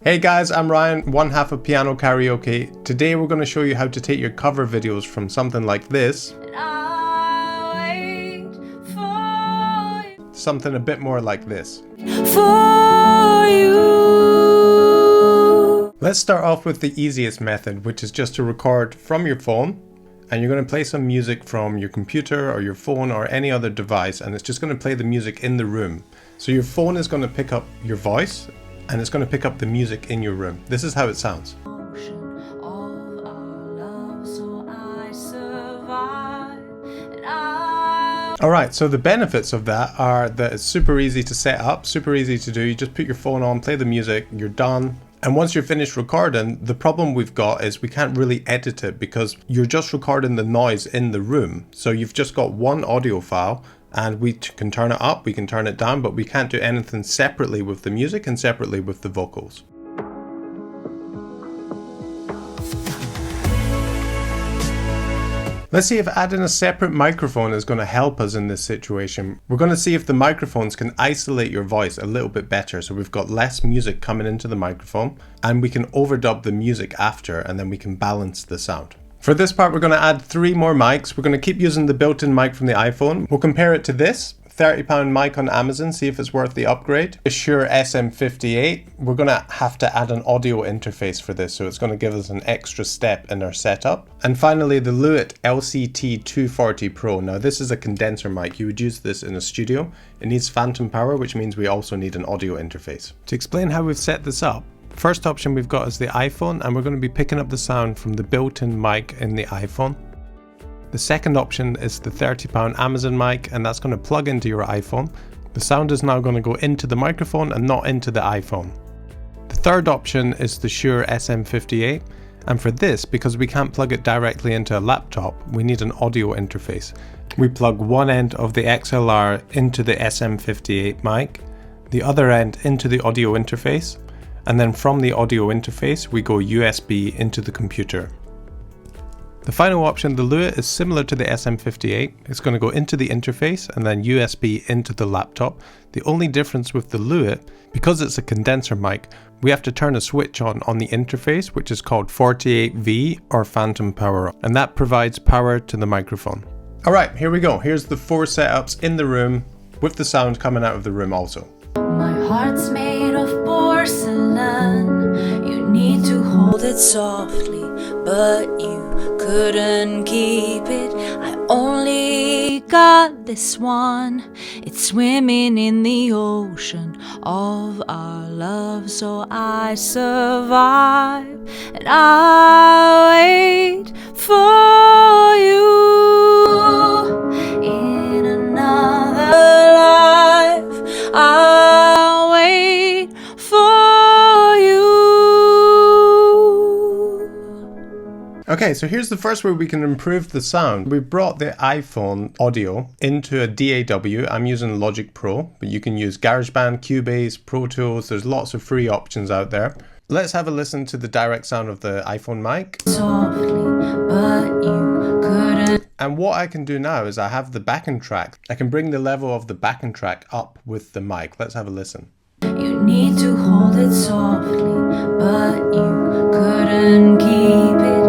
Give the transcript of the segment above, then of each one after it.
Hey guys, I'm Ryan, one half of Piano Karaoke. Today we're going to show you how to take your cover videos from something like this, something a bit more like this. For you. Let's start off with the easiest method, which is just to record from your phone. And you're going to play some music from your computer or your phone or any other device, and it's just going to play the music in the room. So your phone is going to pick up your voice and it's going to pick up the music in your room. This is how it sounds. Alright, so the benefits of that are that it's super easy to set up, super easy to do. You just put your phone on, play the music, you're done. And once you're finished recording, the problem we've got is we can't really edit it because you're just recording the noise in the room. So you've just got one audio file and we can turn it up, we can turn it down, but we can't do anything separately with the music and separately with the vocals. Let's see if adding a separate microphone is going to help us in this situation. We're going to see if the microphones can isolate your voice a little bit better. So we've got less music coming into the microphone and we can overdub the music after, and then we can balance the sound. For this part, we're going to add 3 more mics. We're going to keep using the built-in mic from the iPhone. We'll compare it to this £30 mic on Amazon, see if it's worth the upgrade. The Shure SM58, we're going to have to add an audio interface for this, so it's going to give us an extra step in our setup. And finally, the Lewitt LCT240 Pro. Now this is a condenser mic. You would use this in a studio. It needs phantom power, which means we also need an audio interface. To explain how we've set this up, first option we've got is the iPhone, and we're going to be picking up the sound from the built-in mic in the iPhone. The second option is the £30 Amazon mic, and that's going to plug into your iPhone. The sound is now going to go into the microphone and not into the iPhone. The third option is the Shure SM58, and for this, because we can't plug it directly into a laptop, we need an audio interface. We plug one end of the XLR into the SM58 mic, the other end into the audio interface, and then from the audio interface we go USB into the computer. The final option, the Lewitt, is similar to the SM58. It's going to go into the interface and then USB into the laptop. The only difference with the Lewitt, because it's a condenser mic, we have to turn a switch on the interface, which is called 48V or phantom power, and that provides power to the microphone. Alright, here we go. Here's the 4 setups in the room with the sound coming out of the room also. My heart's made of porcelain. You need to hold it softly, but you couldn't keep it. I only got this one. It's swimming in the ocean of our love, so I survive and I wait for you in another life. I'll wait for you. Okay, so here's the first way we can improve the sound. We brought the iPhone audio into a DAW. I'm using Logic Pro, but you can use GarageBand, Cubase, Pro Tools. There's lots of free options out there. Let's have a listen to the direct sound of the iPhone mic. Softly, but you couldn't. And what I can do now is I have the backing track. I can bring the level of the backing track up with the mic. Let's have a listen. You need to hold it softly, but you couldn't keep it.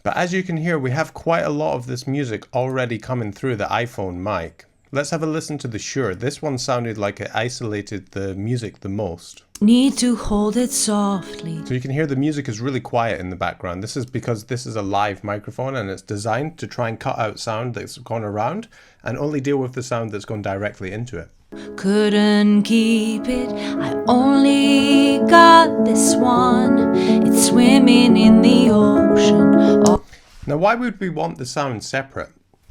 But as you can hear, we have quite a lot of this music already coming through the iPhone mic. Let's have a listen to the Shure. This one sounded like it isolated the music the most. Need to hold it softly. So you can hear the music is really quiet in the background. This is because this is a live microphone and it's designed to try and cut out sound that's gone around and only deal with the sound that's gone directly into it. Couldn't keep it. I only got this one. It's swimming in the ocean. Now, why would we want the sound separate?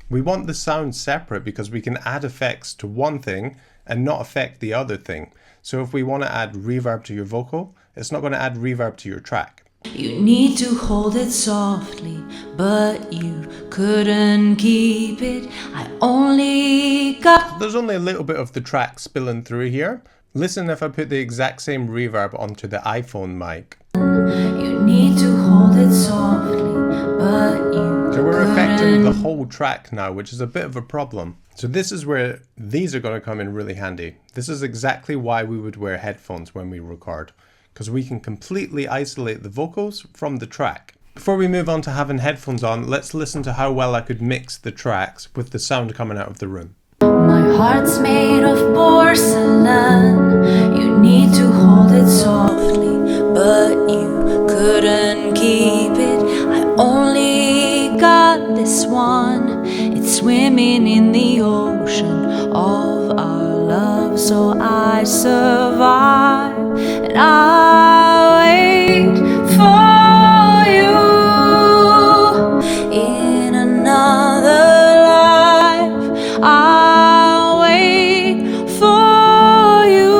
We want the sound separate because we can add effects to one thing and not affect the other thing. So if we want to add reverb to your vocal, it's not going to add reverb to your track. You need to hold it softly, but you couldn't keep it. I only got... There's only a little bit of the track spilling through here. Listen if I put the exact same reverb onto the iPhone mic. You need to hold it softly, but you So we're affecting the whole track now, which is a bit of a problem. So this is where these are going to come in really handy. This is exactly why we would wear headphones when we record. because we can completely isolate the vocals from the track. Before we move on to having headphones on, let's listen to how well I could mix the tracks with the sound coming out of the room. My heart's made of porcelain. You need to hold it softly, but you couldn't keep it. I only got this one. It's swimming in the ocean of our love. So I survive and I wait for you in another life. I'll wait for you.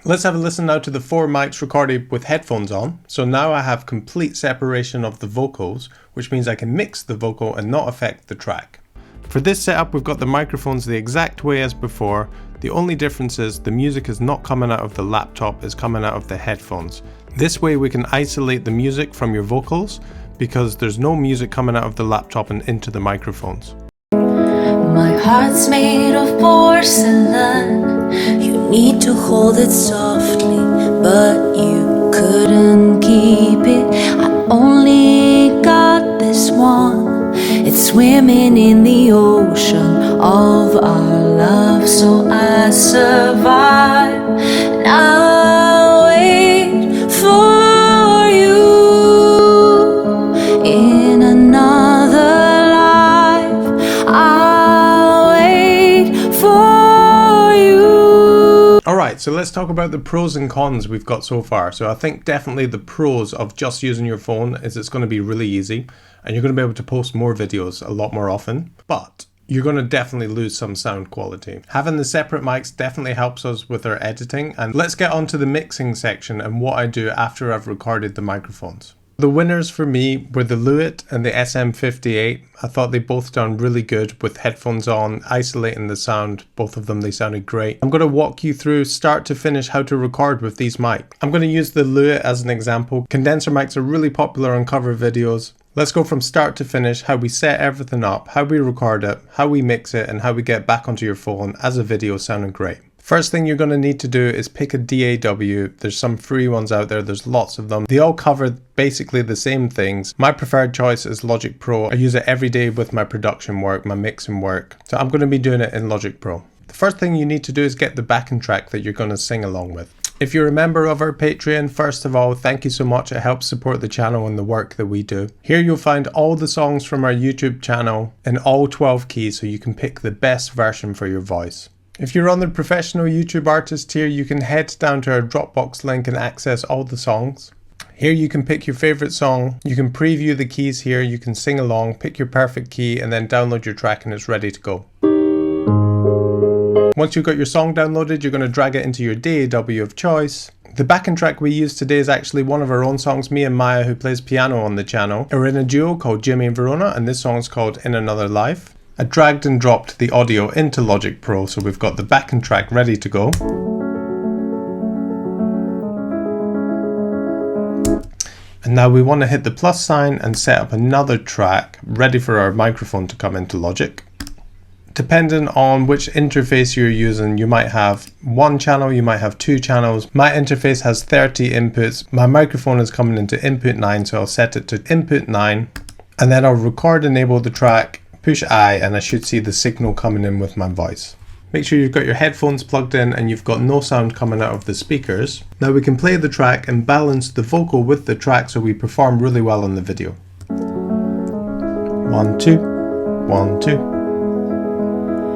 Let's have a listen now to the 4 mics recorded with headphones on. So now I have complete separation of the vocals, which means I can mix the vocal and not affect the track. For this setup, we've got the microphones the exact way as before. The only difference is the music is not coming out of the laptop, it's coming out of the headphones. This way we can isolate the music from your vocals because there's no music coming out of the laptop and into the microphones. My heart's made of porcelain. You need to hold it softly, but you couldn't keep it. I only got this one. It's swimming in the ocean of our love. So I survive and I'll wait for you in another life. I'll wait for you. Alright, so let's talk about the pros and cons we've got so far. So I think definitely the pros of just using your phone is it's going to be really easy and you're going to be able to post more videos a lot more often, but you're going to definitely lose some sound quality. Having the separate mics definitely helps us with our editing, and let's get on to the mixing section and what I do after I've recorded the microphones. The winners for me were the Lewitt and the SM58. I thought they both done really good with headphones on, isolating the sound. Both of them, they sounded great. I'm going to walk you through start to finish how to record with these mics. I'm going to use the Lewitt as an example. Condenser mics are really popular on cover videos. Let's go from start to finish, how we set everything up, how we record it, how we mix it, and how we get back onto your phone as a video sounding great. First thing you're going to need to do is pick a DAW. There's some free ones out there, there's lots of them. They all cover basically the same things. My preferred choice is Logic Pro. I use it every day with my production work, my mixing work. So I'm going to be doing it in Logic Pro. The first thing you need to do is get the backing track that you're going to sing along with. If you're a member of our Patreon, first of all, thank you so much. It helps support the channel and the work that we do. Here you'll find all the songs from our YouTube channel in all 12 keys so you can pick the best version for your voice. If you're on the professional YouTube artist tier, you can head down to our Dropbox link and access all the songs. Here you can pick your favorite song, you can preview the keys here, you can sing along, pick your perfect key and then download your track and it's ready to go. Once you've got your song downloaded, you're going to drag it into your DAW of choice. The backing track we use today is actually one of our own songs. Me and Maya, who plays piano on the channel, are in a duo called Jimmy and Verona, and this song's called In Another Life. I dragged and dropped the audio into Logic Pro, so we've got the backing track ready to go. And now we want to hit the plus sign and set up another track ready for our microphone to come into Logic. Depending on which interface you're using, you might have one channel, you might have 2 channels. My interface has 30 inputs. My microphone is coming into input 9, so I'll set it to input 9. And then I'll record enable the track, push I, and I should see the signal coming in with my voice. Make sure you've got your headphones plugged in and you've got no sound coming out of the speakers. Now we can play the track and balance the vocal with the track so we perform really well in the video. 1, 2, 1, 2.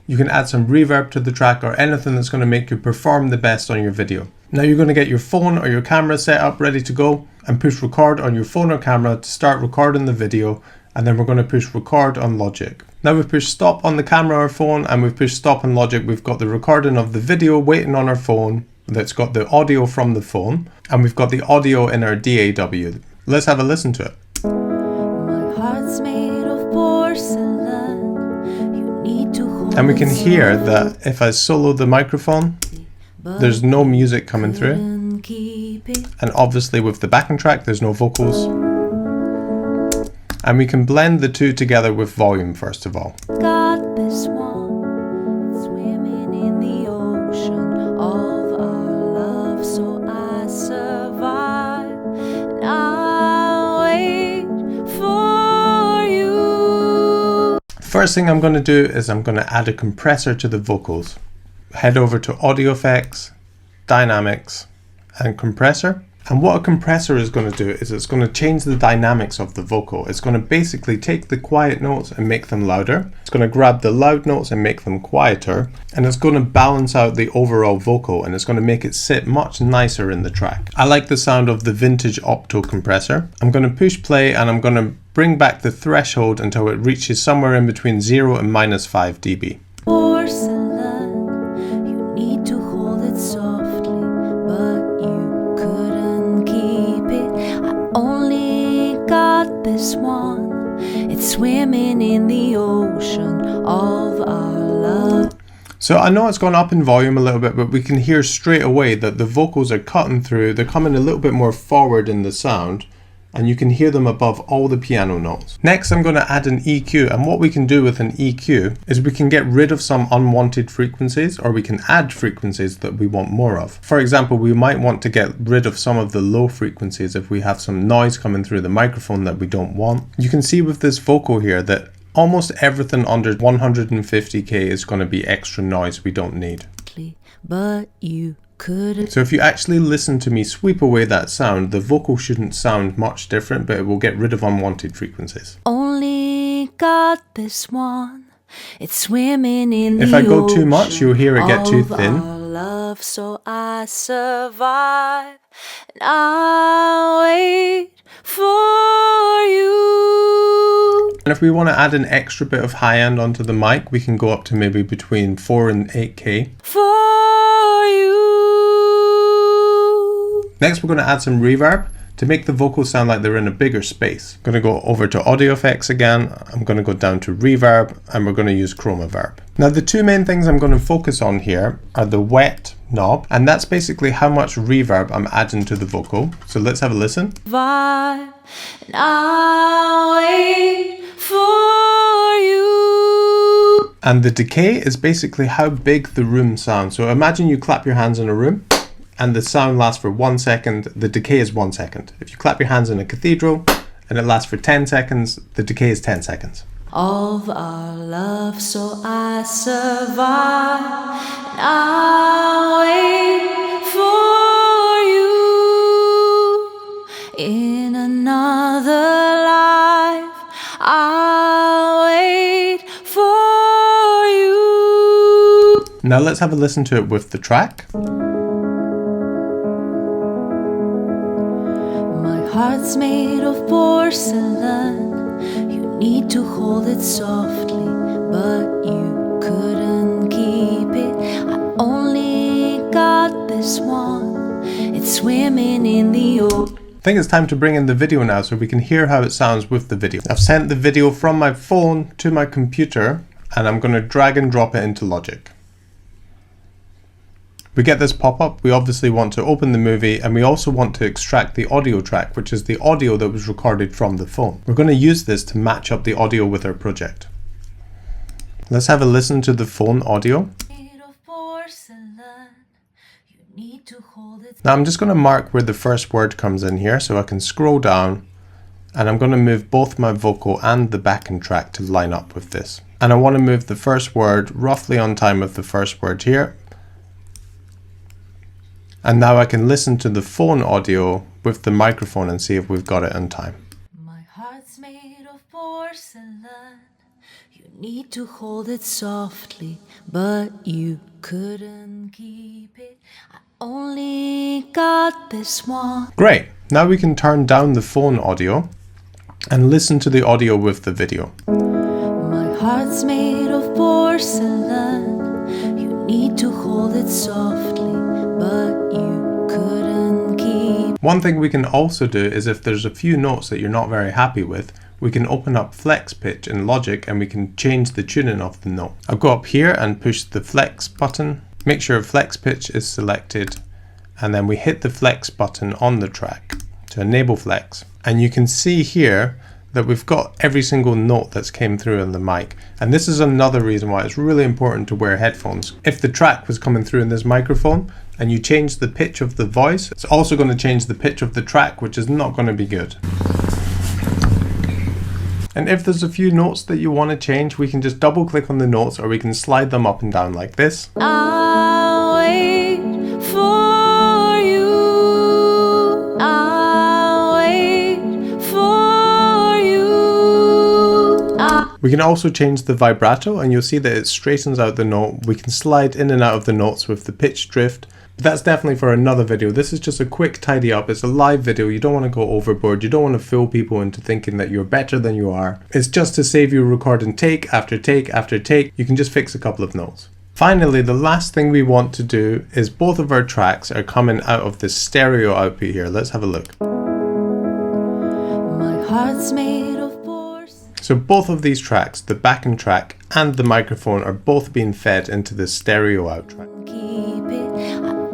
You can add some reverb to the track or anything that's going to make you perform the best on your video. Now you're going to get your phone or your camera set up ready to go and push record on your phone or camera to start recording the video, and then we're going to push record on Logic. Now we've pushed stop on the camera or phone and we've pushed stop on Logic. We've got the recording of the video waiting on our phone that's got the audio from the phone, and we've got the audio in our DAW. Let's have a listen to it. My heart's made of porcelain. And we can hear that if I solo the microphone, there's no music coming through. And obviously with the backing track, there's no vocals. And we can blend the two together with volume first of all. Got this one, swimming in the ocean of our love, so first thing I'm going to do is I'm going to add a compressor to the vocals. Head over to Audio Effects, Dynamics, and Compressor. And what a compressor is going to do is it's going to change the dynamics of the vocal. It's going to basically take the quiet notes and make them louder. It's going to grab the loud notes and make them quieter. And it's going to balance out the overall vocal, and it's going to make it sit much nicer in the track. I like the sound of the vintage opto compressor. I'm going to push play and I'm going to bring back the threshold until it reaches somewhere in between 0 and -5 dB. Porcelain, you need to hold it softly, but you couldn't keep it. I only got this one. It's swimming in the ocean of our love. So I know it's gone up in volume a little bit, but we can hear straight away that the vocals are cutting through. They're coming a little bit more forward in the sound, and you can hear them above all the piano notes. Next, I'm going to add an EQ, and what we can do with an EQ is we can get rid of some unwanted frequencies, or we can add frequencies that we want more of. For example, we might want to get rid of some of the low frequencies if we have some noise coming through the microphone that we don't want. You can see with this vocal here that almost everything under 150k is going to be extra noise we don't need. But you couldn't. So if you actually listen to me sweep away that sound, the vocal shouldn't sound much different, but it will get rid of unwanted frequencies. Only got this one. It's swimming in the If I go too much, you'll hear it get too thin. Our love, so I survive, and I'll wait for you. And if we want to add an extra bit of high end onto the mic, we can go up to maybe between 4 and 8k. For you. Next, we're going to add some reverb to make the vocals sound like they're in a bigger space. I'm going to go over to Audio Effects again. I'm going to go down to Reverb, and we're going to use Chroma Verb. Now, the two main things I'm going to focus on here are the wet knob, and that's basically how much reverb I'm adding to the vocal. So let's have a listen. Vibe, and I'll wait for you. And the decay is basically how big the room sounds. So imagine you clap your hands in a room and the sound lasts for 1 second, the decay is 1 second. If you clap your hands in a cathedral and it lasts for 10 seconds, the decay is 10 seconds. Of our love, so I survive, and I'll wait for you. In another life, I'll wait for you. Now let's have a listen to it with the track. My heart's made of porcelain. You need to hold it softly, but you couldn't keep it. I only got this one. It's swimming in the ocean. I think it's time to bring in the video now so we can hear how it sounds with the video. I've sent the video from my phone to my computer, and I'm going to drag and drop it into Logic. We get this pop-up. We obviously want to open the movie, and we also want to extract the audio track, which is the audio that was recorded from the phone. We're going to use this to match up the audio with our project. Let's have a listen to the phone audio. Now I'm just going to mark where the first word comes in here so I can scroll down, and I'm going to move both my vocal and the backing track to line up with this. And I want to move the first word roughly on time with the first word here. And now I can listen to the phone audio with the microphone and see if we've got it in time. My heart's made of porcelain. You need to hold it softly, but you couldn't keep it. I only got this one. Great. Now we can turn down the phone audio and listen to the audio with the video. My heart's made of porcelain. You need to hold it softly, but you couldn't keep. One thing we can also do is if there's a few notes that you're not very happy with, we can open up flex pitch in Logic and we can change the tuning of the note. I'll go up here and push the flex button, make sure flex pitch is selected, and then we hit the flex button on the track to enable flex. And you can see here that we've got every single note that's came through in the mic. And this is another reason why it's really important to wear headphones. If the track was coming through in this microphone and you change the pitch of the voice, it's also going to change the pitch of the track, which is not going to be good. And if there's a few notes that you want to change, we can just double click on the notes, or we can slide them up and down like this. I'll wait for you. I'll wait for you. We can also change the vibrato, and you'll see that it straightens out the note. We can slide in and out of the notes with the pitch drift. But that's definitely for another video. This is just a quick tidy up. It's a live video. You don't want to go overboard. You don't want to fool people into thinking that you're better than you are. It's just to save you recording take after take after take. You can just fix a couple of notes. Finally, the last thing we want to do is both of our tracks are coming out of this stereo output here. Let's have a look. My heart's made of boards. So both of these tracks, the backing track and the microphone, are both being fed into this stereo out track. Keep it.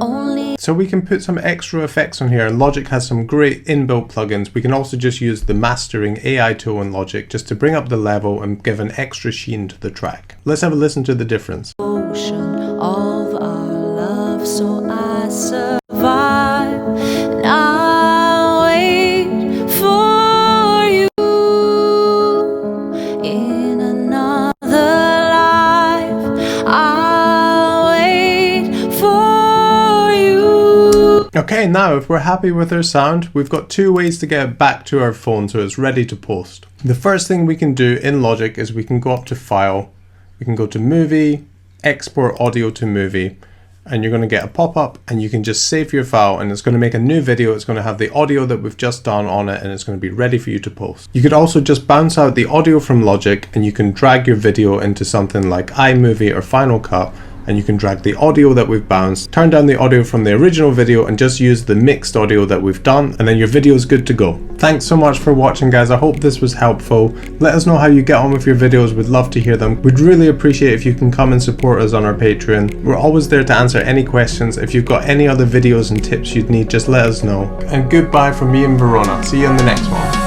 Only So we can put some extra effects on here, and Logic has some great inbuilt plugins. We can also just use the mastering AI tool in Logic just to bring up the level and give an extra sheen to the track. Let's have a listen to the difference. ocean of our love, so I survive. And I'll wait for you in another life. I'll wait for you. Okay, now if we're happy with our sound, we've got two ways to get it back to our phone so it's ready to post. The first thing we can do in Logic is we can go up to File, we can go to Movie, Export Audio to Movie, and you're going to get a pop-up, and you can just save your file, and it's going to make a new video. It's going to have the audio that we've just done on it, and it's going to be ready for you to post. You could also just bounce out the audio from Logic, and you can drag your video into something like iMovie or Final Cut, and you can drag the audio that we've bounced, turn down the audio from the original video, and just use the mixed audio that we've done, and then your video is good to go. Thanks so much for watching, guys. I hope this was helpful. Let us know how you get on with your videos. We'd love to hear them. We'd really appreciate if you can come and support us on our Patreon. We're always there to answer any questions. If you've got any other videos and tips you'd need, just let us know. And goodbye from me and Verona. See you in the next one.